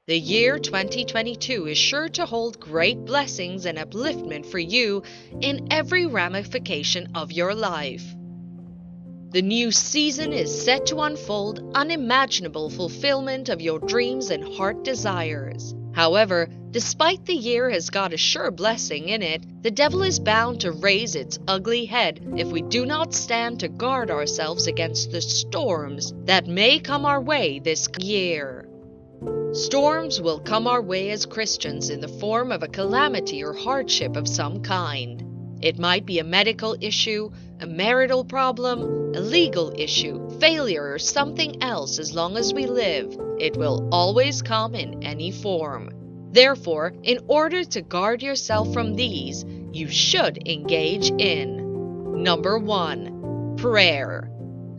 The year 2022 is sure to hold great blessings and upliftment for you in every ramification of your life. The new season is set to unfold unimaginable fulfillment of your dreams and heart desires. However, despite the year has got a sure blessing in it, the devil is bound to raise its ugly head if we do not stand to guard ourselves against the storms that may come our way this year. Storms will come our way as Christians in the form of a calamity or hardship of some kind. It might be a medical issue, a marital problem, a legal issue, failure, or something else. As long as we live, it will always come in any form. Therefore, in order to guard yourself from these, you should engage in Number 1. Prayer.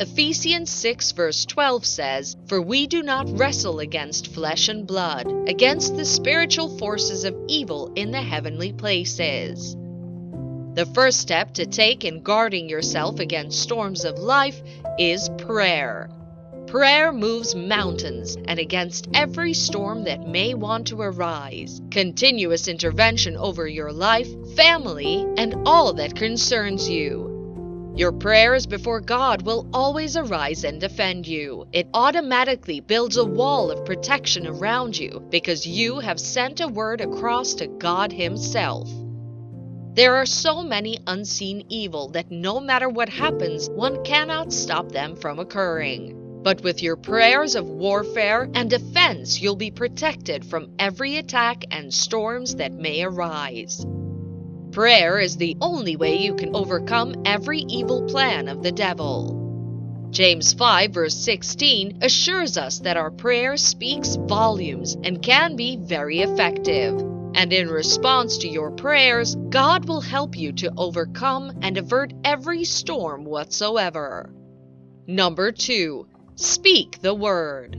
Ephesians 6 verse 12 says, "For we do not wrestle against flesh and blood, against the spiritual forces of evil in the heavenly places." The first step to take in guarding yourself against storms of life is prayer. Prayer moves mountains and against every storm that may want to arise. Continuous intervention over your life, family, and all that concerns you. Your prayers before God will always arise and defend you. It automatically builds a wall of protection around you because you have sent a word across to God Himself. There are so many unseen evil that no matter what happens, one cannot stop them from occurring. But with your prayers of warfare and defense, you'll be protected from every attack and storms that may arise. Prayer is the only way you can overcome every evil plan of the devil. James 5 verse 16 assures us that our prayer speaks volumes and can be very effective. And in response to your prayers, God will help you to overcome and avert every storm whatsoever. Number 2. Speak the word.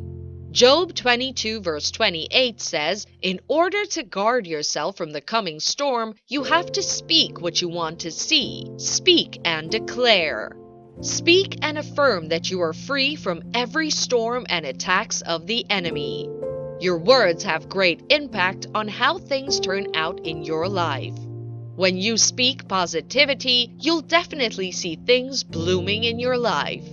Job 22 verse 28 says, "In order to guard yourself from the coming storm, you have to speak what you want to see. Speak and declare." Speak and affirm that you are free from every storm and attacks of the enemy. Your words have great impact on how things turn out in your life. When you speak positivity, you'll definitely see things blooming in your life.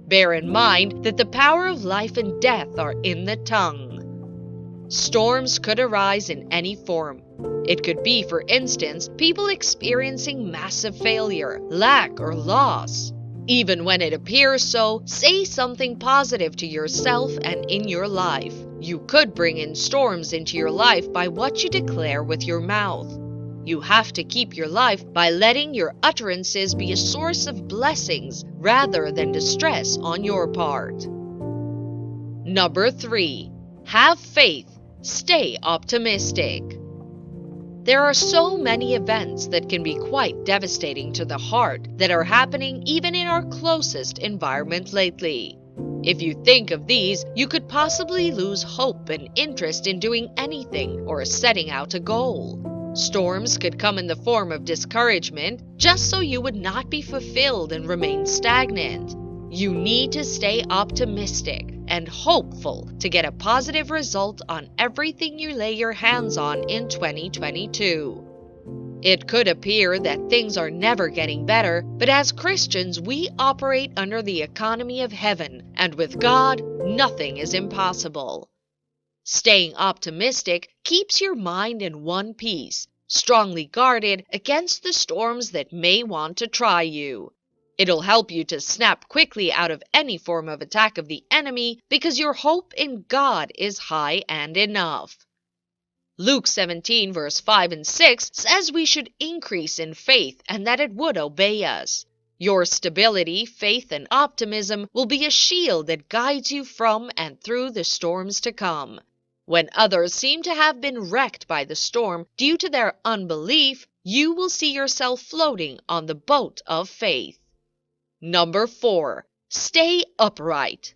Bear in mind that the power of life and death are in the tongue. Storms could arise in any form. It could be, for instance, people experiencing massive failure, lack, or loss. Even when it appears so, say something positive to yourself and in your life. You could bring in storms into your life by what you declare with your mouth. You have to keep your life by letting your utterances be a source of blessings rather than distress on your part. Number 3. Have faith. Stay optimistic. There are so many events that can be quite devastating to the heart that are happening even in our closest environment lately. If you think of these, you could possibly lose hope and interest in doing anything or setting out a goal. Storms could come in the form of discouragement, just so you would not be fulfilled and remain stagnant. You need to stay optimistic and hopeful to get a positive result on everything you lay your hands on in 2022. It could appear that things are never getting better, but as Christians, we operate under the economy of heaven, and with God, nothing is impossible. Staying optimistic keeps your mind in one piece, strongly guarded against the storms that may want to try you. It'll help you to snap quickly out of any form of attack of the enemy because your hope in God is high and enough. Luke 17 verse 5 and 6 says we should increase in faith and that it would obey us. Your stability, faith, and optimism will be a shield that guides you from and through the storms to come. When others seem to have been wrecked by the storm due to their unbelief, you will see yourself floating on the boat of faith. Number 4. Stay upright.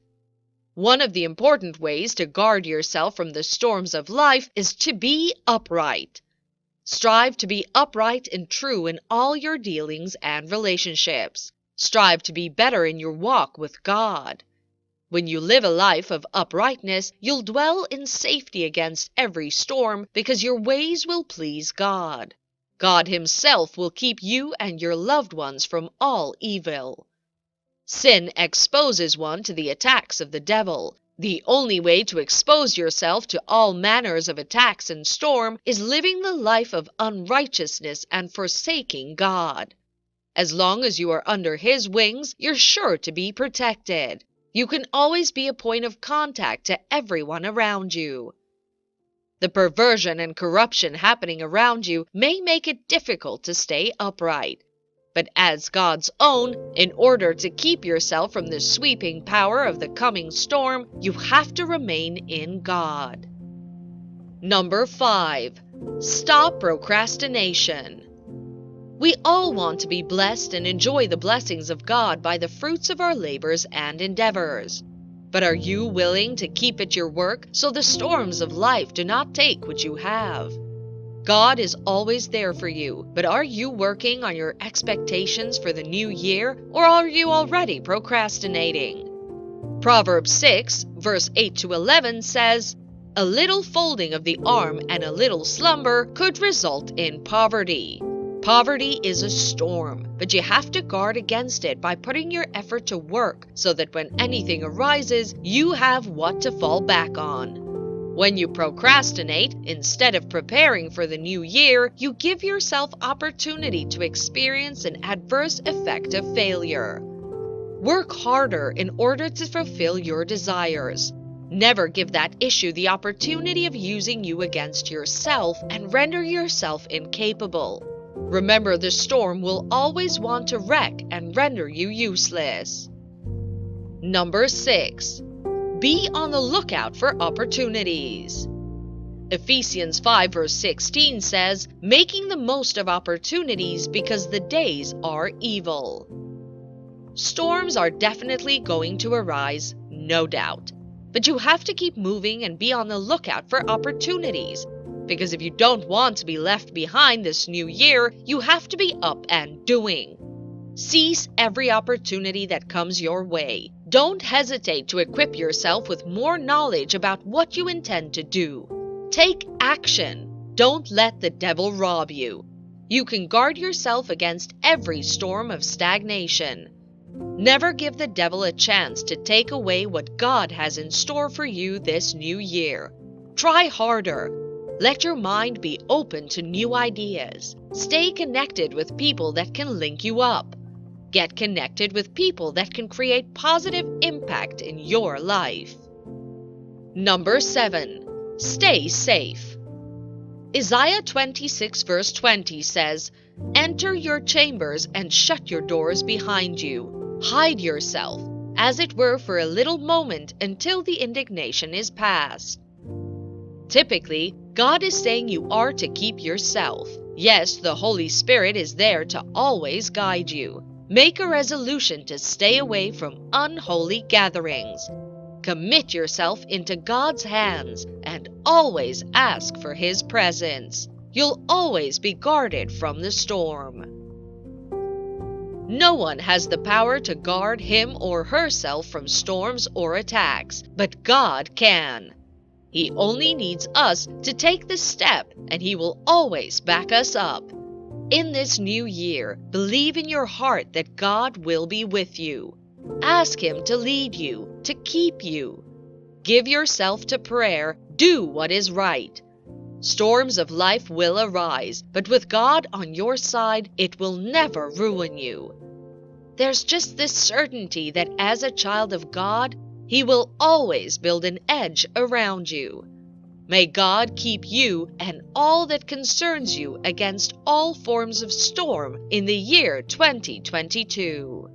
One of the important ways to guard yourself from the storms of life is to be upright. Strive to be upright and true in all your dealings and relationships. Strive to be better in your walk with God. When you live a life of uprightness, you'll dwell in safety against every storm because your ways will please God. God Himself will keep you and your loved ones from all evil. Sin exposes one to the attacks of the devil. The only way to expose yourself to all manners of attacks and storm is living the life of unrighteousness and forsaking God. As long as you are under His wings, you're sure to be protected. You can always be a point of contact to everyone around you. The perversion and corruption happening around you may make it difficult to stay upright. But as God's own, in order to keep yourself from the sweeping power of the coming storm, you have to remain in God. Number 5. Stop procrastination. We all want to be blessed and enjoy the blessings of God by the fruits of our labors and endeavors. But are you willing to keep at your work so the storms of life do not take what you have? God is always there for you, but are you working on your expectations for the new year, or are you already procrastinating? Proverbs 6, verse 8 to 11 says, "A little folding of the arm and a little slumber could result in poverty." Poverty is a storm, but you have to guard against it by putting your effort to work so that when anything arises, you have what to fall back on. When you procrastinate, instead of preparing for the new year, you give yourself opportunity to experience an adverse effect of failure. Work harder in order to fulfill your desires. Never give that issue the opportunity of using you against yourself and render yourself incapable. Remember, the storm will always want to wreck and render you useless. Number 6. Be on the lookout for opportunities. Ephesians 5 verse 16 says, "Making the most of opportunities because the days are evil." Storms are definitely going to arise, no doubt. But you have to keep moving and be on the lookout for opportunities. Because if you don't want to be left behind this new year, you have to be up and doing. Seize every opportunity that comes your way. Don't hesitate to equip yourself with more knowledge about what you intend to do. Take action. Don't let the devil rob you. You can guard yourself against every storm of stagnation. Never give the devil a chance to take away what God has in store for you this new year. Try harder. Let your mind be open to new ideas. Stay connected with people that can link you up. Get connected with people that can create positive impact in your life. Number 7. Stay safe. Isaiah 26 verse 20 says, "Enter your chambers and shut your doors behind you. Hide yourself, as it were for a little moment until the indignation is past." Typically, God is saying you are to keep yourself. Yes, the Holy Spirit is there to always guide you. Make a resolution to stay away from unholy gatherings. Commit yourself into God's hands and always ask for His presence. You'll always be guarded from the storm. No one has the power to guard him or herself from storms or attacks, but God can. He only needs us to take the step, and He will always back us up. In this new year, believe in your heart that God will be with you. Ask Him to lead you, to keep you. Give yourself to prayer. Do what is right. Storms of life will arise, but with God on your side, it will never ruin you. There's just this certainty that as a child of God, He will always build an edge around you. May God keep you and all that concerns you against all forms of storm in the year 2022.